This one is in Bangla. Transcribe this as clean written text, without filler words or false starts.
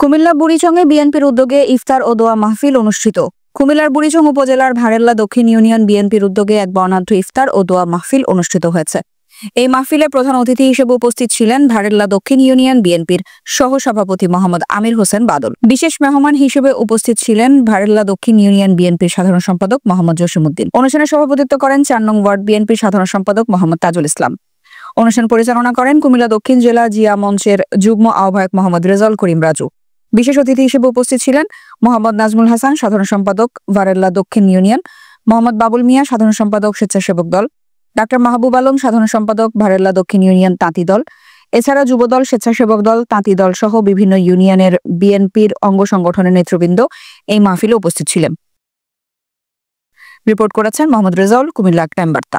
কুমিল্লা বুড়িচংয়ে বিএনপির উদ্যোগে ইফতার ও দোয়া মাহফিল অনুষ্ঠিত। কুমিল্লার বুড়িচং উপজেলার ভারেল্লা দক্ষিণ ইউনিয়ন বিএনপির উদ্যোগে এক বর্ণাঢ্য ইফতার ও দোয়া মাহফিল অনুষ্ঠিত হয়েছে। এই মাহফিলে প্রধান অতিথি হিসেবে উপস্থিত ছিলেন ভারেল্লা দক্ষিণ ইউনিয়ন বিএনপির সহসভাপতি মোহাম্মদ আমির হোসেন বাদল। বিশেষ মেহমান হিসেবে উপস্থিত ছিলেন ভারেল্লা দক্ষিণ ইউনিয়ন বিএনপির সাধারণ সম্পাদক মোহাম্মদ জসিমউদ্দিন। অনুষ্ঠানে সভাপতিত্ব করেন ৪ নং ওয়ার্ড বিএনপির সাধারণ সম্পাদক মোহাম্মদ তাজুল ইসলাম। অনুষ্ঠান পরিচালনা করেন কুমিল্লা দক্ষিণ জেলা জিয়া মঞ্চের যুগ্ম আহ্বায়ক মোহাম্মদ রেজাউল করিম রাজু। বিশেষ অতিথি হিসেবে উপস্থিত ছিলেন মোহাম্মদ নাজমুল হাসান, সাধারণ সম্পাদক ভারেল্লা দক্ষিণ ইউনিয়ন, মোহাম্মদ বাবুল মিয়া, সাধারণ সম্পাদক স্বেচ্ছাসেবক দল, ডাক্তার মাহবুব আলম, সাধারণ সম্পাদক ভারেল্লা দক্ষিণ ইউনিয়ন তাঁতি দল। এছাড়া যুবদল, স্বেচ্ছাসেবক দল, তাঁতি দল সহ বিভিন্ন ইউনিয়নের বিএনপির অঙ্গ সংগঠনের নেতৃবৃন্দ এই মাহফিলে উপস্থিত ছিলেন। রিপোর্ট করেছেন মোহাম্মদ রেজাউল, কুমিল্লা টাইম বার্তা।